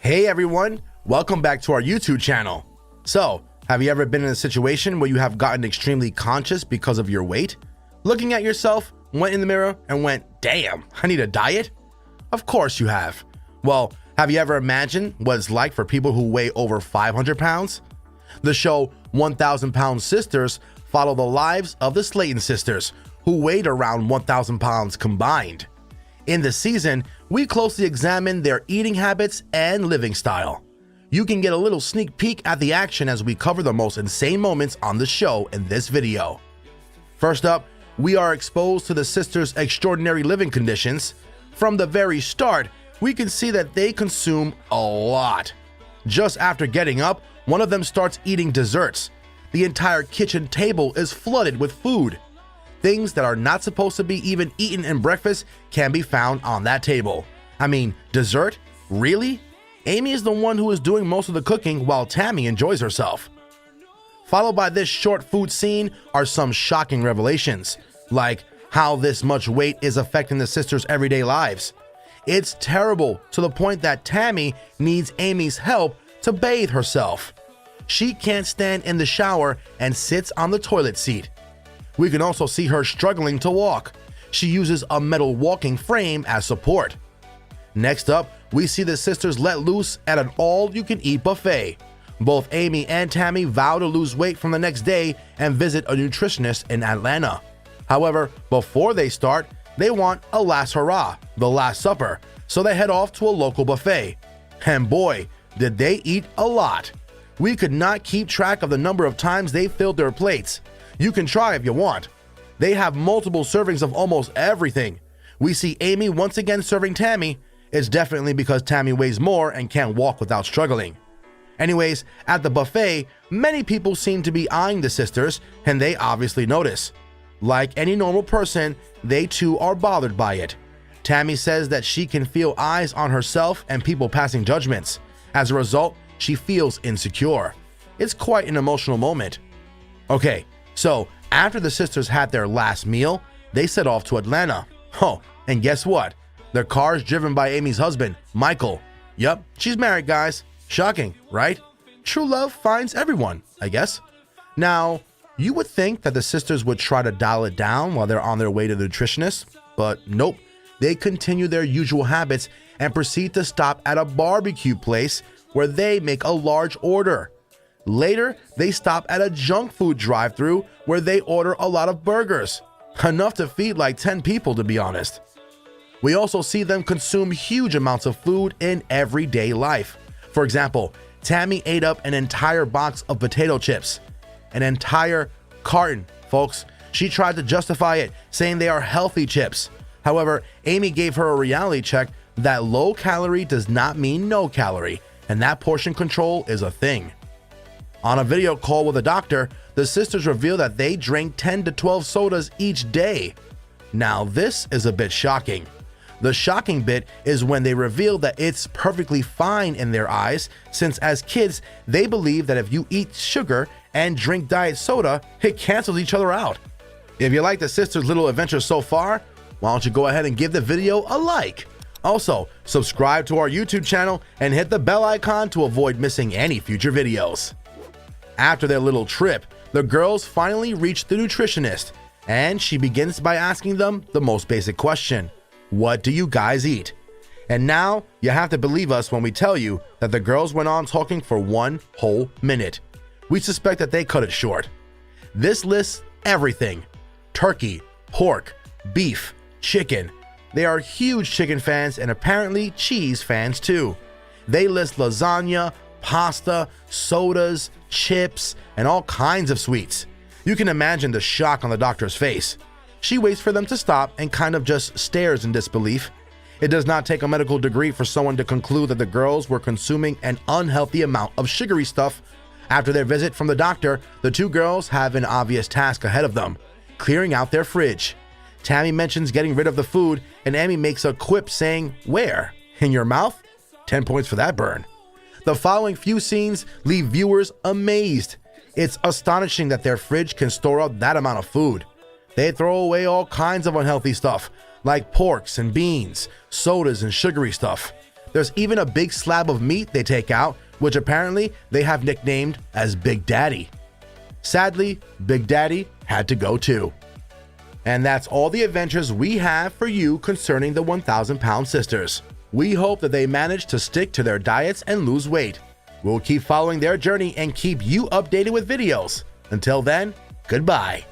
Hey everyone, welcome back to our YouTube channel. So, have you ever been in a situation where you have gotten extremely conscious because of your weight? Looking at yourself, went in the mirror and went, damn, I need a diet? Of course you have. Well, have you ever imagined what it's like for people who weigh over 500 pounds? The show 1,000 Pound Sisters follow the lives of the Slayton sisters, who weighed around 1,000 pounds combined. In the season, we closely examine their eating habits and living style. You can get a little sneak peek at the action as we cover the most insane moments on the show in this video. First up, we are exposed to the sisters' extraordinary living conditions. From the very start, we can see that they consume a lot. Just after getting up, one of them starts eating desserts. The entire kitchen table is flooded with food. Things that are not supposed to be even eaten in breakfast can be found on that table. I mean, dessert? Really? Amy is the one who is doing most of the cooking while Tammy enjoys herself. Followed by this short food scene are some shocking revelations, like how this much weight is affecting the sisters' everyday lives. It's terrible to the point that Tammy needs Amy's help to bathe herself. She can't stand in the shower and sits on the toilet seat. We can also see her struggling to walk. She uses a metal walking frame as support. Next up, we see the sisters let loose at an all-you-can-eat buffet. Both Amy and Tammy vow to lose weight from the next day and visit a nutritionist in Atlanta. However, before they start, they want a last hurrah, the last supper, so they head off to a local buffet. And boy, did they eat a lot. We could not keep track of the number of times they filled their plates. You can try if you want. They have multiple servings of almost everything. We see Amy once again serving Tammy. It's definitely because Tammy weighs more and can't walk without struggling. Anyways, at the buffet, many people seem to be eyeing the sisters, and they obviously notice. Like any normal person, they too are bothered by it. Tammy says that she can feel eyes on herself and people passing judgments. As a result, she feels insecure. It's quite an emotional moment. Okay, so after the sisters had their last meal, they set off to Atlanta. Oh, and guess what? Their car is driven by Amy's husband, Michael. Yup, she's married, guys. Shocking, right? True love finds everyone, I guess. Now, you would think that the sisters would try to dial it down while they're on their way to the nutritionist, but nope. They continue their usual habits and proceed to stop at a barbecue place where they make a large order. Later, they stop at a junk food drive-thru where they order a lot of burgers. Enough to feed like 10 people, to be honest. We also see them consume huge amounts of food in everyday life. For example, Tammy ate up an entire box of potato chips. An entire carton, folks. She tried to justify it, saying they are healthy chips. However, Amy gave her a reality check that low calorie does not mean no calorie, and that portion control is a thing. On a video call with a doctor, the sisters reveal that they drink 10 to 12 sodas each day. Now this is a bit shocking. The shocking bit is when they reveal that it's perfectly fine in their eyes, since as kids, they believe that if you eat sugar and drink diet soda, it cancels each other out. If you like the sisters' little adventure so far, why don't you go ahead and give the video a like? Also, subscribe to our YouTube channel and hit the bell icon to avoid missing any future videos. After their little trip, the girls finally reach the nutritionist, and she begins by asking them the most basic question. What do you guys eat? And now, you have to believe us when we tell you that the girls went on talking for 1 whole minute. We suspect that they cut it short. This lists everything: turkey, pork, beef, chicken. They are huge chicken fans and apparently cheese fans too. They list lasagna, pasta, sodas, chips, and all kinds of sweets. You can imagine the shock on the doctor's face. She waits for them to stop and kind of just stares in disbelief. It does not take a medical degree for someone to conclude that the girls were consuming an unhealthy amount of sugary stuff. After their visit from the doctor, the two girls have an obvious task ahead of them: clearing out their fridge. Tammy mentions getting rid of the food, and Amy makes a quip saying, "Where? In your mouth?" 10 points for that burn. The following few scenes leave viewers amazed. It's astonishing that their fridge can store up that amount of food. They throw away all kinds of unhealthy stuff, like porks and beans, sodas and sugary stuff. There's even a big slab of meat they take out, which apparently they have nicknamed as Big Daddy. Sadly, Big Daddy had to go too. And that's all the adventures we have for you concerning the 1,000 Pound Sisters. We hope that they manage to stick to their diets and lose weight. We'll keep following their journey and keep you updated with videos. Until then, goodbye.